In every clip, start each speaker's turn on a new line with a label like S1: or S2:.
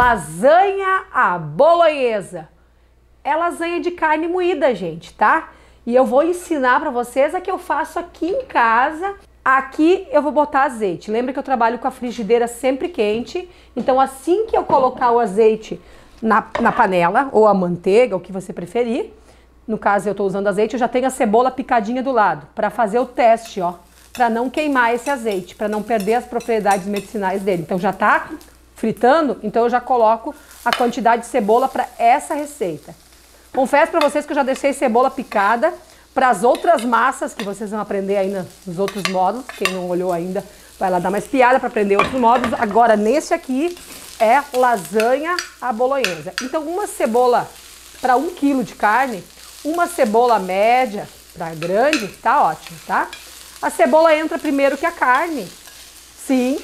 S1: lasanha à bolonhesa. É lasanha de carne moída, gente, tá? E eu vou ensinar para vocês a que eu faço aqui em casa. Aqui eu vou botar azeite. Lembra que eu trabalho com a frigideira sempre quente. Então assim que eu colocar o azeite na panela, ou a manteiga, o que você preferir. No caso eu estou usando azeite, eu já tenho a cebola picadinha do lado. Para fazer o teste, ó. Para não queimar esse azeite, para não perder as propriedades medicinais dele. Então já tá fritando, então eu já coloco a quantidade de cebola para essa receita. Confesso para vocês que eu já deixei cebola picada para as outras massas que vocês vão aprender ainda nos outros modos. Quem não olhou ainda vai lá dar uma espiada para aprender outros modos. Agora nesse aqui é lasanha à bolonhesa. Então uma cebola para 1 quilo de carne, uma cebola média para grande, tá ótimo, tá? A cebola entra primeiro que a carne. Sim,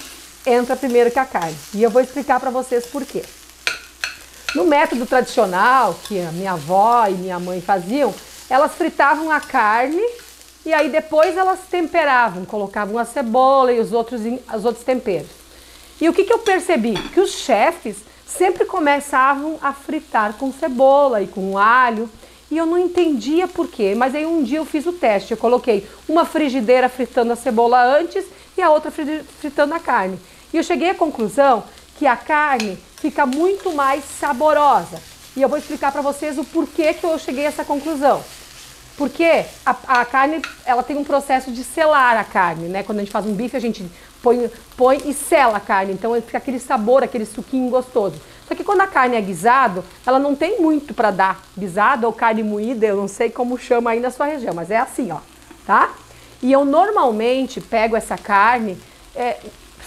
S1: entra primeiro que a carne. E eu vou explicar para vocês por quê. No método tradicional, que a minha avó e minha mãe faziam, elas fritavam a carne e aí depois elas temperavam, colocavam a cebola e os outros temperos. E o que eu percebi? Que os chefes sempre começavam a fritar com cebola e com alho. E eu não entendia por quê, mas aí um dia eu fiz o teste. Eu coloquei uma frigideira fritando a cebola antes e a outra fritando a carne. E eu cheguei à conclusão que a carne fica muito mais saborosa. E eu vou explicar para vocês o porquê que eu cheguei a essa conclusão. Porque a carne, ela tem um processo de selar a carne, né? Quando a gente faz um bife, a gente põe e sela a carne. Então fica aquele sabor, aquele suquinho gostoso. Só que quando a carne é guisado, ela não tem muito para dar. Guisado ou carne moída, eu não sei como chama aí na sua região, mas é assim, ó, tá? E eu normalmente pego essa carne,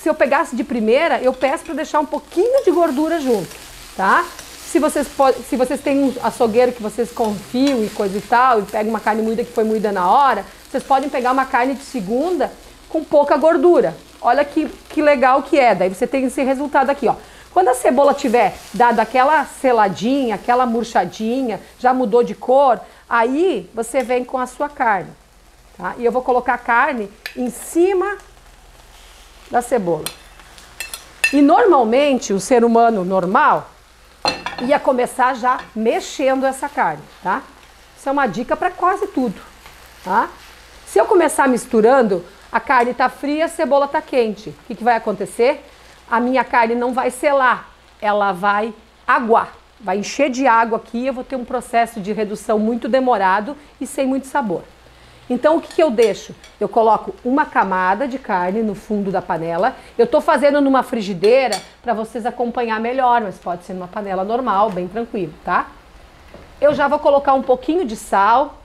S1: se eu pegasse de primeira, eu peço para deixar um pouquinho de gordura junto, tá? Se vocês têm um açougueiro que vocês confiam e coisa e tal, e pegam uma carne moída que foi moída na hora, vocês podem pegar uma carne de segunda com pouca gordura. Olha que legal que é, daí você tem esse resultado aqui, ó. Quando a cebola tiver dado aquela seladinha, aquela murchadinha, já mudou de cor, aí você vem com a sua carne, tá? E eu vou colocar a carne em cima da cebola. E normalmente o ser humano normal ia começar já mexendo essa carne, tá? Isso é uma dica para quase tudo, tá? Se eu começar misturando, a carne tá fria, a cebola tá quente. O que vai acontecer? A minha carne não vai selar, ela vai aguar, vai encher de água aqui e eu vou ter um processo de redução muito demorado e sem muito sabor. Então o que eu deixo? Eu coloco uma camada de carne no fundo da panela. Eu tô fazendo numa frigideira para vocês acompanhar melhor, mas pode ser numa panela normal, bem tranquilo, tá? Eu já vou colocar um pouquinho de sal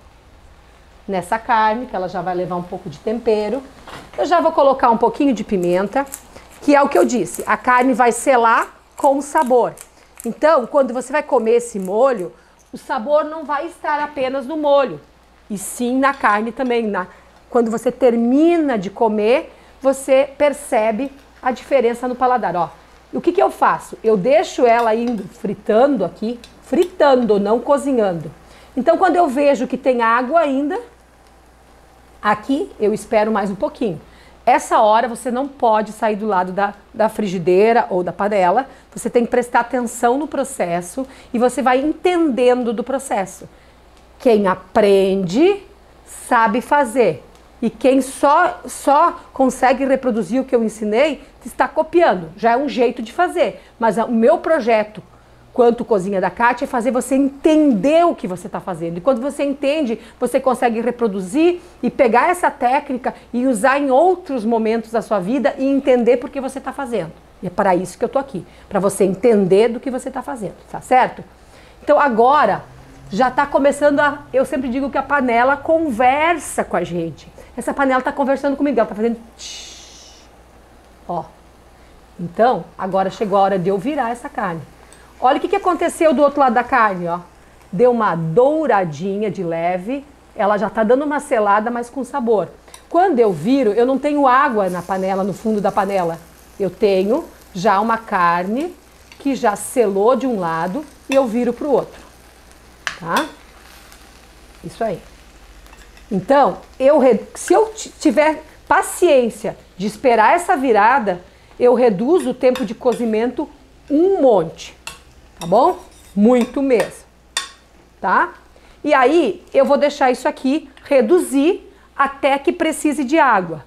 S1: nessa carne, que ela já vai levar um pouco de tempero. Eu já vou colocar um pouquinho de pimenta, que é o que eu disse, a carne vai selar com o sabor. Então, quando você vai comer esse molho, o sabor não vai estar apenas no molho, e sim na carne também. Quando você termina de comer, você percebe a diferença no paladar. Ó, o que eu faço? Eu deixo ela indo fritando aqui, fritando, não cozinhando. Então, quando eu vejo que tem água ainda, aqui eu espero mais um pouquinho. Essa hora você não pode sair do lado da frigideira ou da panela, você tem que prestar atenção no processo e você vai entendendo do processo. Quem aprende, sabe fazer. E quem só consegue reproduzir o que eu ensinei, está copiando. Já é um jeito de fazer. Mas o meu projeto, quanto Cozinha da Kátia, é fazer você entender o que você está fazendo. E quando você entende, você consegue reproduzir e pegar essa técnica e usar em outros momentos da sua vida e entender por que você está fazendo. E é para isso que eu estou aqui, para você entender do que você está fazendo, tá certo? Então agora já está começando eu sempre digo que a panela conversa com a gente. Essa panela está conversando comigo, ela está fazendo tsh, ó. Então, agora chegou a hora de eu virar essa carne. Olha o que aconteceu do outro lado da carne, ó. Deu uma douradinha de leve, ela já tá dando uma selada, mas com sabor. Quando eu viro, eu não tenho água na panela, no fundo da panela. Eu tenho já uma carne que já selou de um lado e eu viro pro outro, tá? Isso aí. Então, se eu tiver paciência de esperar essa virada, eu reduzo o tempo de cozimento um monte. tá bom? Muito mesmo, tá? E aí eu vou deixar isso aqui reduzir até que precise de água.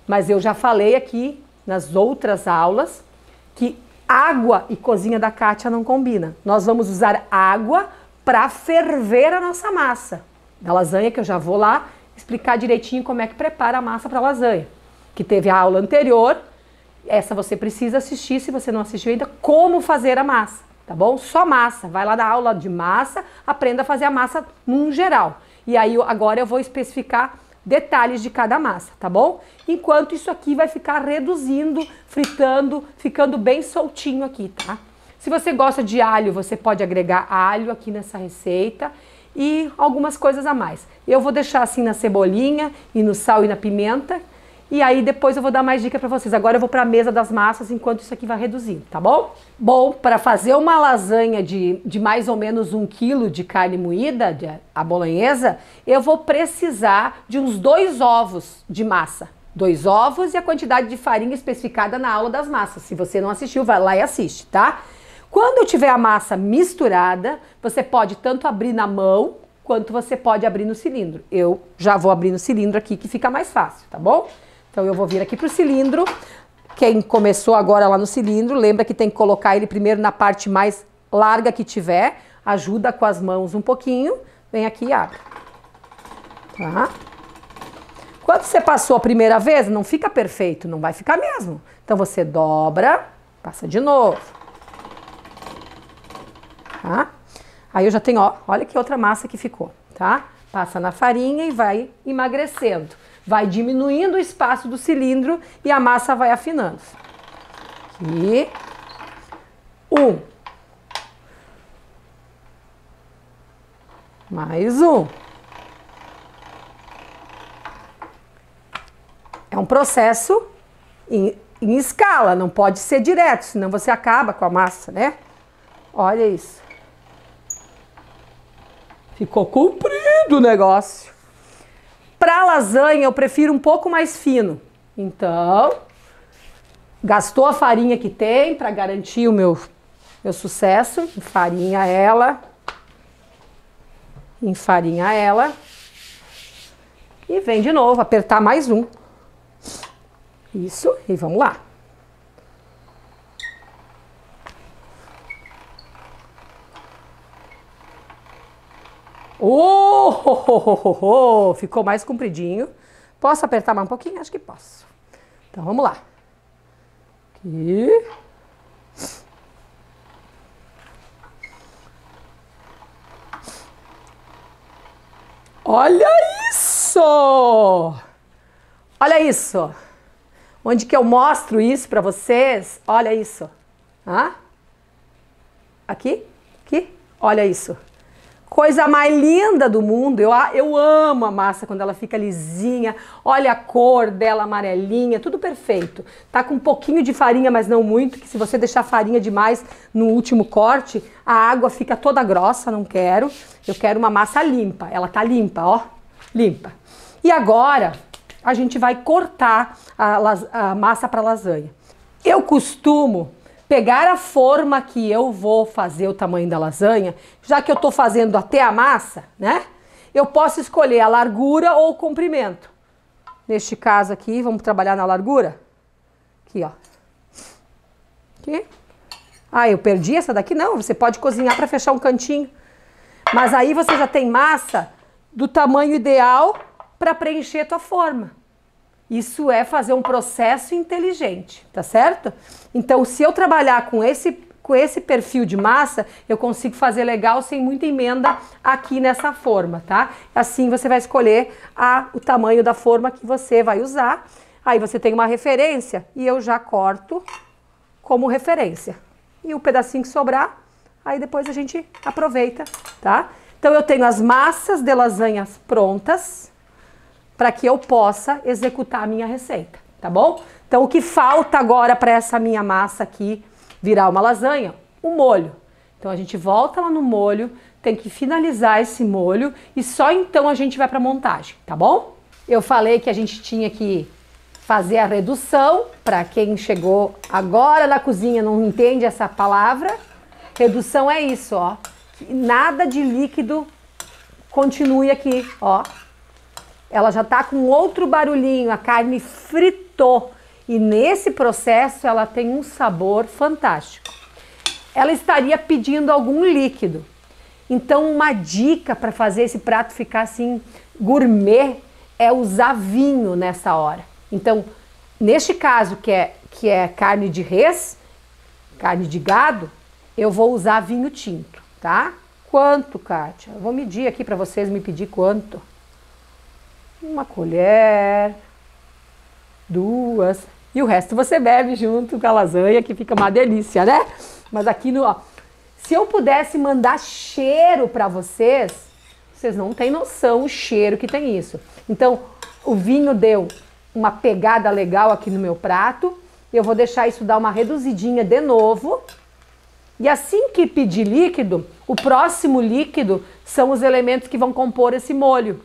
S1: Mas eu já falei aqui nas outras aulas que água e cozinha da Kátia não combina. Nós vamos usar água para ferver a nossa massa da lasanha, que eu já vou lá explicar direitinho como é que prepara a massa para lasanha. Que teve a aula anterior, essa você precisa assistir, se você não assistiu ainda, como fazer a massa, tá bom? Só massa, vai lá na aula de massa, aprenda a fazer a massa num geral. E aí agora eu vou especificar detalhes de cada massa, tá bom? Enquanto isso aqui vai ficar reduzindo, fritando, ficando bem soltinho aqui, tá? Se você gosta de alho, você pode agregar alho aqui nessa receita e algumas coisas a mais. Eu vou deixar assim na cebolinha e no sal e na pimenta e aí depois eu vou dar mais dica para vocês. Agora eu vou para a mesa das massas enquanto isso aqui vai reduzindo, tá bom? Bom, para fazer uma lasanha de mais ou menos 1 quilo de carne moída, a bolonhesa, eu vou precisar de uns 2 ovos de massa. 2 ovos e a quantidade de farinha especificada na aula das massas. Se você não assistiu, vai lá e assiste, tá? Quando eu tiver a massa misturada, você pode tanto abrir na mão, quanto você pode abrir no cilindro. Eu já vou abrir no cilindro aqui, que fica mais fácil, tá bom? Então eu vou vir aqui pro cilindro. Quem começou agora lá no cilindro, lembra que tem que colocar ele primeiro na parte mais larga que tiver. Ajuda com as mãos um pouquinho. Vem aqui e abre. Tá? Quando você passou a primeira vez, não fica perfeito, não vai ficar mesmo. Então você dobra, passa de novo. Tá? Aí eu já tenho, ó, olha que outra massa que ficou, tá? Passa na farinha e vai emagrecendo. Vai diminuindo o espaço do cilindro e a massa vai afinando. Aqui. 1. Mais 1. É um processo em escala, não pode ser direto, senão você acaba com a massa, né? Olha isso. Ficou comprido o negócio. Para lasanha eu prefiro um pouco mais fino. Então, gastou a farinha que tem para garantir o meu sucesso. Enfarinha ela. Enfarinha ela. E vem de novo, apertar mais 1. Isso, e vamos lá. Ficou mais compridinho. Posso apertar mais um pouquinho? Acho que posso. Então vamos lá. Aqui. Olha isso! Olha isso! Onde que eu mostro isso para vocês? Olha isso. Hã? Aqui? Aqui? Olha isso. Coisa mais linda do mundo. Eu amo a massa quando ela fica lisinha. Olha a cor dela amarelinha, tudo perfeito. Tá com um pouquinho de farinha, mas não muito, que se você deixar farinha demais no último corte, a água fica toda grossa, não quero. Eu quero uma massa limpa. Ela tá limpa, ó. Limpa. E agora a gente vai cortar a massa para lasanha. Eu costumo pegar a forma que eu vou fazer o tamanho da lasanha, já que eu tô fazendo até a massa, né? Eu posso escolher a largura ou o comprimento. Neste caso aqui, vamos trabalhar na largura. Aqui, ó. Aqui. Ah, eu perdi essa daqui? Não, você pode cozinhar para fechar um cantinho. Mas aí você já tem massa do tamanho ideal para preencher a tua forma. Isso é fazer um processo inteligente, tá certo? Então, se eu trabalhar com esse perfil de massa, eu consigo fazer legal sem muita emenda aqui nessa forma, tá? Assim você vai escolher o tamanho da forma que você vai usar. Aí você tem uma referência e eu já corto como referência. E o pedacinho que sobrar, aí depois a gente aproveita, tá? Então eu tenho as massas de lasanhas prontas para que eu possa executar a minha receita, tá bom? Então o que falta agora para essa minha massa aqui virar uma lasanha? O molho. Então a gente volta lá no molho, tem que finalizar esse molho e só então a gente vai para a montagem, tá bom? Eu falei que a gente tinha que fazer a redução, para quem chegou agora na cozinha não entende essa palavra, Redução é isso, ó. Nada de líquido continue aqui, ó. Ela já tá com outro barulhinho, a carne fritou. E nesse processo ela tem um sabor fantástico. Ela estaria pedindo algum líquido. Então uma dica para fazer esse prato ficar assim gourmet é usar vinho nessa hora. Então, neste caso que é carne de res, carne de gado, eu vou usar vinho tinto, tá? Quanto, Kátia? Eu vou medir aqui para vocês me pedir quanto. Uma colher, 2, e o resto você bebe junto com a lasanha, que fica uma delícia, né? Mas aqui no, ó, se eu pudesse mandar cheiro para vocês, vocês não têm noção o cheiro que tem isso. Então, o vinho deu uma pegada legal aqui no meu prato. Eu vou deixar isso dar uma reduzidinha de novo. E assim que pedir líquido, o próximo líquido são os elementos que vão compor esse molho.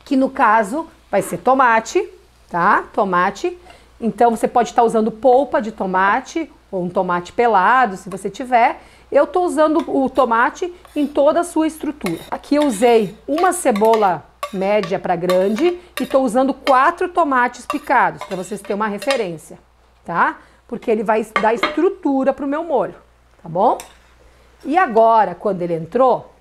S1: Que no caso vai ser tomate, tá? Tomate. Então você pode estar usando polpa de tomate ou um tomate pelado, se você tiver. Eu estou usando o tomate em toda a sua estrutura. Aqui eu usei uma cebola média para grande e estou usando 4 tomates picados, para vocês terem uma referência, tá? Porque ele vai dar estrutura para o meu molho, tá bom? E agora, quando ele entrou,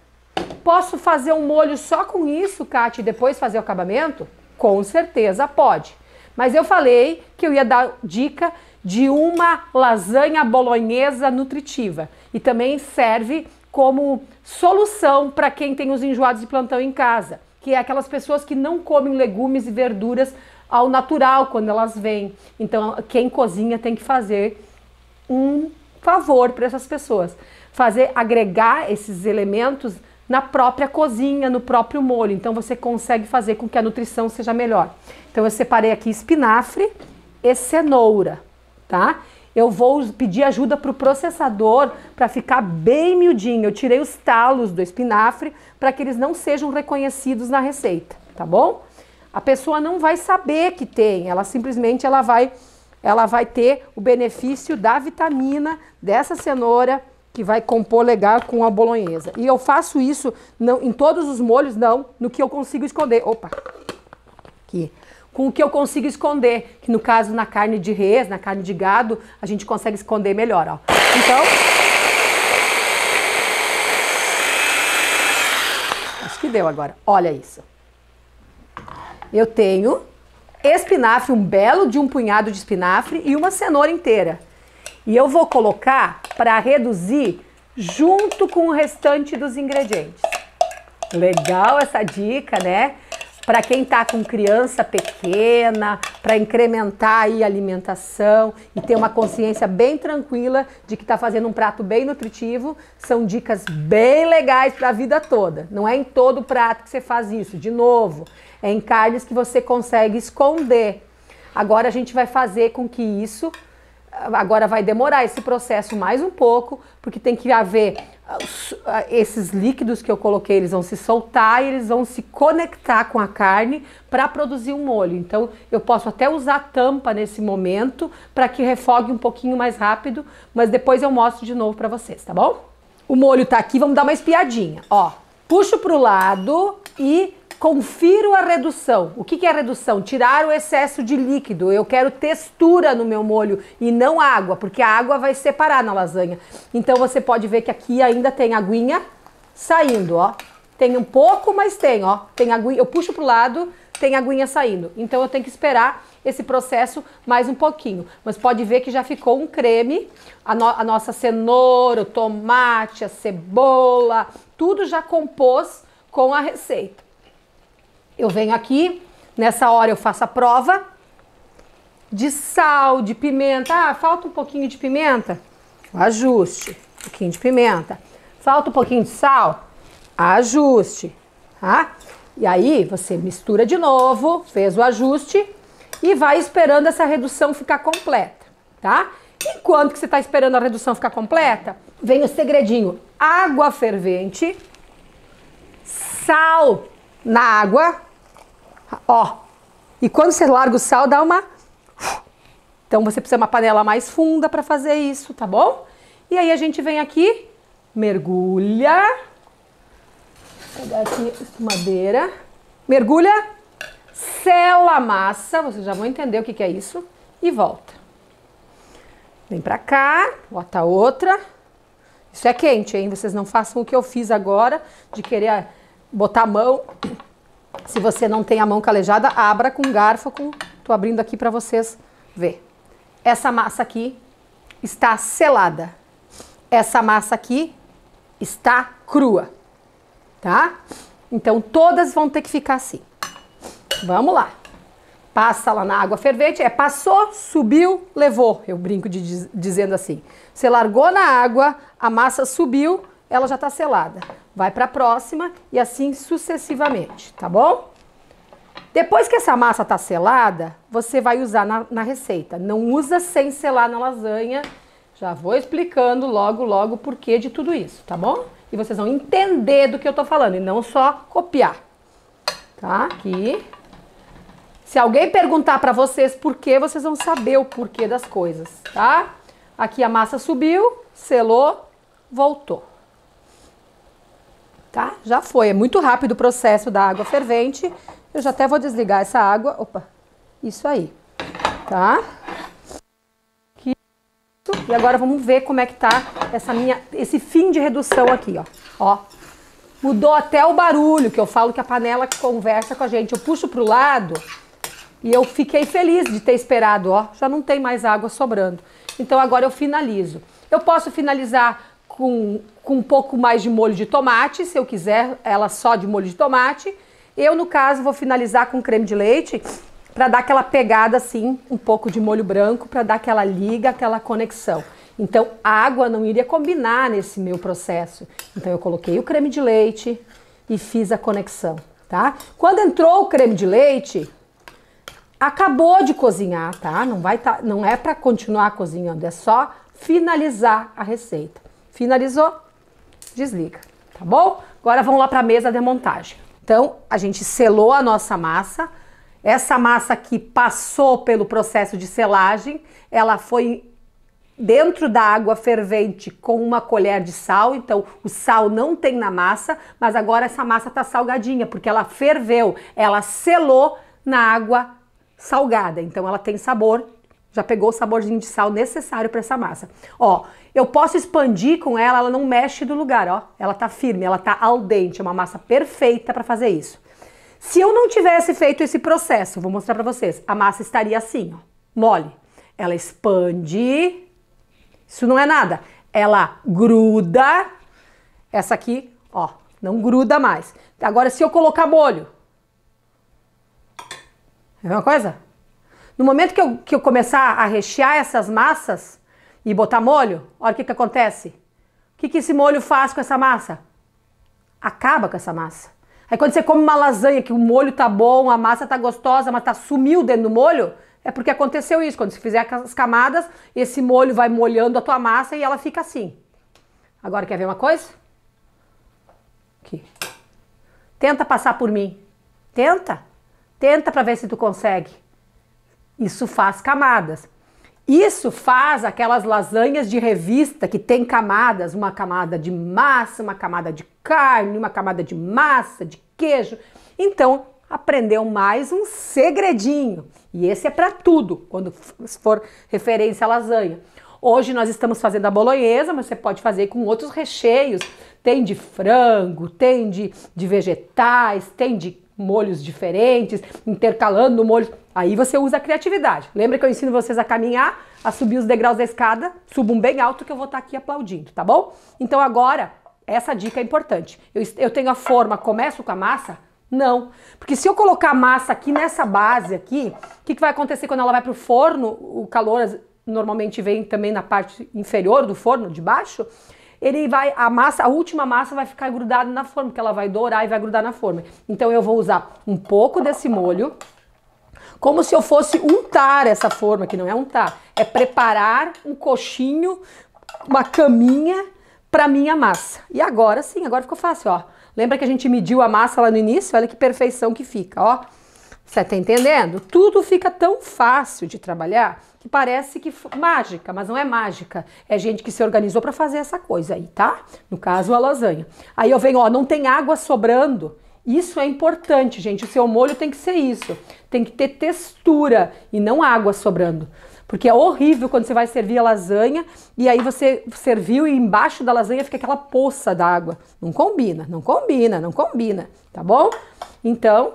S1: posso fazer um molho só com isso, Kátia, e depois fazer o acabamento? Com certeza pode. Mas eu falei que eu ia dar dica de uma lasanha bolonhesa nutritiva. E também serve como solução para quem tem os enjoados de plantão em casa, que é aquelas pessoas que não comem legumes e verduras ao natural quando elas vêm. Então, quem cozinha tem que fazer um favor para essas pessoas. Agregar esses elementos na própria cozinha, no próprio molho. Então, você consegue fazer com que a nutrição seja melhor. Então, eu separei aqui espinafre e cenoura, tá? Eu vou pedir ajuda para o processador para ficar bem miudinho. Eu tirei os talos do espinafre para que eles não sejam reconhecidos na receita, tá bom? A pessoa não vai saber que tem, ela simplesmente ela vai ter o benefício da vitamina dessa cenoura que vai compor legal com a bolonhesa. E eu faço isso não em todos os molhos, não, no que eu consigo esconder. Opa! Aqui. Com o que eu consigo esconder, que no caso na carne de res, na carne de gado, a gente consegue esconder melhor, ó. Então, acho que deu agora. Olha isso. Eu tenho espinafre, um belo de um punhado de espinafre e uma cenoura inteira. E eu vou colocar para reduzir junto com o restante dos ingredientes. Legal essa dica, né? Para quem tá com criança pequena, para incrementar aí a alimentação e ter uma consciência bem tranquila de que tá fazendo um prato bem nutritivo, são dicas bem legais para a vida toda. Não é em todo prato que você faz isso, de novo, é em carnes que você consegue esconder. Agora a gente vai fazer com que isso, agora vai demorar esse processo mais um pouco, porque tem que haver esses líquidos que eu coloquei, eles vão se soltar e eles vão se conectar com a carne para produzir um molho. Então eu posso até usar a tampa nesse momento para que refogue um pouquinho mais rápido, mas depois eu mostro de novo para vocês, tá bom? O molho tá aqui, vamos dar uma espiadinha, ó. Puxo pro lado e confiro a redução. O que é a redução? Tirar o excesso de líquido. Eu quero textura no meu molho e não água, porque a água vai separar na lasanha. Então você pode ver que aqui ainda tem aguinha saindo, ó. Tem um pouco, mas tem, ó. Tem aguinha. Eu puxo pro lado, tem aguinha saindo. Então eu tenho que esperar esse processo mais um pouquinho. Mas pode ver que já ficou um creme. A nossa cenoura, o tomate, a cebola, tudo já compôs com a receita. Eu venho aqui, nessa hora eu faço a prova de sal, de pimenta. Ah, falta um pouquinho de pimenta? Ajuste. Um pouquinho de pimenta. Falta um pouquinho de sal? Ajuste. Tá? E aí você mistura de novo, fez o ajuste e vai esperando essa redução ficar completa, tá? Enquanto que você está esperando a redução ficar completa, vem o segredinho. Água fervente, sal na água, ó, e quando você larga o sal, dá uma... Então você precisa de uma panela mais funda para fazer isso, tá bom? E aí a gente vem aqui, mergulha. Vou pegar aqui a espumadeira. Mergulha, sela a massa, vocês já vão entender o que é isso. E volta. Vem pra cá, bota outra. Isso é quente, hein? Vocês não façam o que eu fiz agora, de querer botar a mão. Se você não tem a mão calejada, abra com garfo. Tô abrindo aqui pra vocês ver. Essa massa aqui está selada. Essa massa aqui está crua, tá? Então todas vão ter que ficar assim. Vamos lá. Passa lá na água fervente, passou, subiu, levou. Eu brinco dizendo assim. Você largou na água, a massa subiu, ela já está selada. Vai para a próxima e assim sucessivamente, tá bom? Depois que essa massa está selada, você vai usar na receita. Não usa sem selar na lasanha. Já vou explicando logo o porquê de tudo isso, tá bom? E vocês vão entender do que eu tô falando e não só copiar. Tá? Aqui. Se alguém perguntar para vocês por quê, vocês vão saber o porquê das coisas, tá? Aqui a massa subiu, selou, voltou. Tá? Já foi. É muito rápido o processo da água fervente. Eu já até vou desligar essa água. Opa, isso aí, tá? Aqui. E agora vamos ver como é que tá esse fim de redução aqui, ó. Ó, mudou até o barulho, que eu falo que a panela conversa com a gente. Eu puxo pro lado e eu fiquei feliz de ter esperado, ó. Já não tem mais água sobrando. Então agora eu finalizo. Eu posso finalizar com um pouco mais de molho de tomate, se eu quiser ela só de molho de tomate. Eu, no caso, vou finalizar com creme de leite para dar aquela pegada assim, um pouco de molho branco, para dar aquela liga, aquela conexão. Então, a água não iria combinar nesse meu processo. Então, eu coloquei o creme de leite e fiz a conexão, tá? Quando entrou o creme de leite, acabou de cozinhar, tá? Não é para continuar cozinhando, é só finalizar a receita. Finalizou? Desliga, tá bom? Agora vamos lá para a mesa de montagem. Então, a gente selou a nossa massa. Essa massa aqui passou pelo processo de selagem. Ela foi dentro da água fervente com uma colher de sal. Então, o sal não tem na massa, mas agora essa massa tá salgadinha, porque ela ferveu. Ela selou na água salgada. Então, ela tem sabor. Já pegou o saborzinho de sal necessário para essa massa. Ó, eu posso expandir com ela, ela não mexe do lugar, ó. Ela tá firme, ela tá al dente, é uma massa perfeita para fazer isso. Se eu não tivesse feito esse processo, vou mostrar para vocês, a massa estaria assim, ó, mole. Ela expande, isso não é nada. Ela gruda, essa aqui, ó, não gruda mais. Agora, se eu colocar molho, é uma coisa? No momento que eu começar a rechear essas massas e botar molho, olha o que acontece. O que esse molho faz com essa massa? Acaba com essa massa. Aí quando você come uma lasanha que o molho tá bom, a massa tá gostosa, mas sumiu dentro do molho, é porque aconteceu isso. Quando você fizer as camadas, esse molho vai molhando a tua massa e ela fica assim. Agora quer ver uma coisa? Aqui. Tenta passar por mim. Tenta. Tenta para ver se tu consegue. Isso faz camadas. Isso faz aquelas lasanhas de revista que tem camadas, uma camada de massa, uma camada de carne, uma camada de massa, de queijo. Então, aprendeu mais um segredinho. E esse é para tudo, quando for referência à lasanha. Hoje nós estamos fazendo a bolonhesa, mas você pode fazer com outros recheios. Tem de frango, tem de vegetais, tem de molhos diferentes, intercalando molhos. Aí você usa a criatividade. Lembra que eu ensino vocês a caminhar, a subir os degraus da escada? Subam bem alto que eu vou estar aqui aplaudindo, tá bom? Então agora, essa dica é importante. Eu tenho a forma, começo com a massa? Não. Porque se eu colocar a massa aqui nessa base aqui, o que vai acontecer quando ela vai para o forno? O calor normalmente vem também na parte inferior do forno, de baixo. A última massa vai ficar grudada na forma, porque ela vai dourar e vai grudar na forma. Então eu vou usar um pouco desse molho, como se eu fosse untar essa forma, que não é untar, é preparar um coxinho, uma caminha para minha massa. E agora sim, agora ficou fácil, ó. Lembra que a gente mediu a massa lá no início? Olha que perfeição que fica, ó. Você tá entendendo? Tudo fica tão fácil de trabalhar que parece que mágica, mas não é mágica. É gente que se organizou para fazer essa coisa aí, tá? No caso, a lasanha. Aí eu venho, ó, não tem água sobrando. Isso é importante, gente. O seu molho tem que ser isso. Tem que ter textura e não água sobrando. Porque é horrível quando você vai servir a lasanha e aí você serviu e embaixo da lasanha fica aquela poça d'água. Não combina, não combina, não combina, tá bom? Então,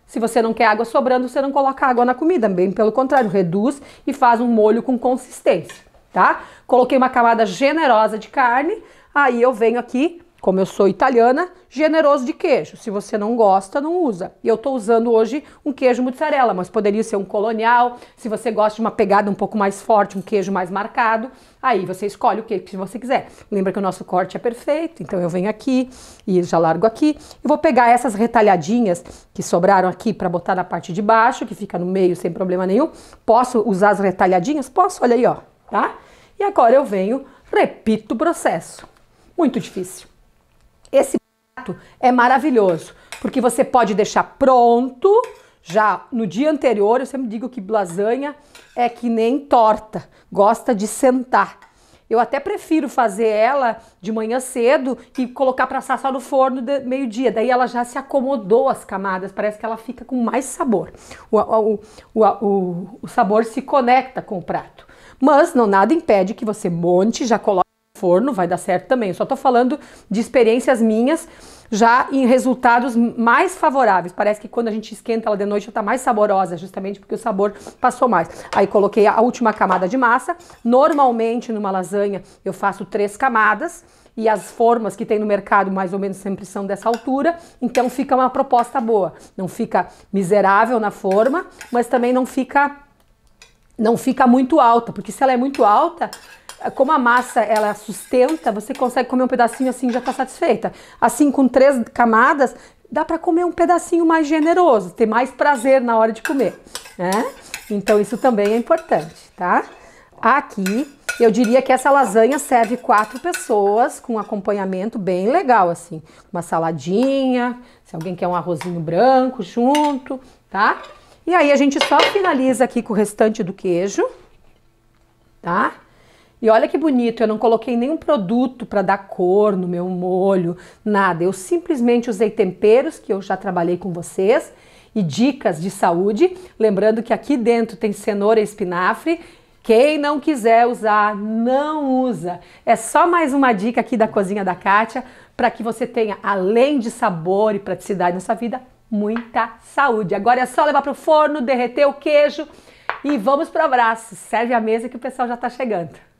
S1: se você não quer água sobrando, você não coloca água na comida. Bem pelo contrário, reduz e faz um molho com consistência, tá? Coloquei uma camada generosa de carne, aí eu venho aqui, como eu sou italiana, generoso de queijo. Se você não gosta, não usa. E eu tô usando hoje um queijo mussarela, mas poderia ser um colonial. Se você gosta de uma pegada um pouco mais forte, um queijo mais marcado, aí você escolhe o queijo que você quiser. Lembra que o nosso corte é perfeito, então eu venho aqui e já largo aqui. E vou pegar essas retalhadinhas que sobraram aqui para botar na parte de baixo, que fica no meio sem problema nenhum. Posso usar as retalhadinhas? Posso, olha aí, ó, tá? E agora eu venho, repito o processo. Muito difícil. Esse prato é maravilhoso, porque você pode deixar pronto já no dia anterior. Eu sempre digo que lasanha é que nem torta, gosta de sentar. Eu até prefiro fazer ela de manhã cedo e colocar para assar só no forno de meio-dia. Daí ela já se acomodou as camadas, parece que ela fica com mais sabor. O sabor se conecta com o prato. Mas não nada impede que você monte, já coloque forno, vai dar certo também. Eu só tô falando de experiências minhas já em resultados mais favoráveis. Parece que quando a gente esquenta ela de noite ela tá mais saborosa, justamente porque o sabor passou mais. Aí coloquei a última camada de massa. Normalmente numa lasanha eu faço 3 camadas e as formas que tem no mercado mais ou menos sempre são dessa altura, então fica uma proposta boa. Não fica miserável na forma, mas também não fica muito alta, porque se ela é muito alta, como a massa ela sustenta, você consegue comer um pedacinho assim e já está satisfeita. Assim, com 3 camadas, dá para comer um pedacinho mais generoso, ter mais prazer na hora de comer, né? Então isso também é importante, tá? Aqui, eu diria que essa lasanha serve 4 pessoas com um acompanhamento bem legal, assim. Uma saladinha, se alguém quer um arrozinho branco junto, tá? E aí a gente só finaliza aqui com o restante do queijo, tá? E olha que bonito, eu não coloquei nenhum produto para dar cor no meu molho, nada. Eu simplesmente usei temperos que eu já trabalhei com vocês e dicas de saúde. Lembrando que aqui dentro tem cenoura e espinafre. Quem não quiser usar, não usa. É só mais uma dica aqui da Cozinha da Kátia para que você tenha, além de sabor e praticidade na sua vida, muita saúde. Agora é só levar para o forno, derreter o queijo e vamos para o abraço. Serve a mesa que o pessoal já está chegando.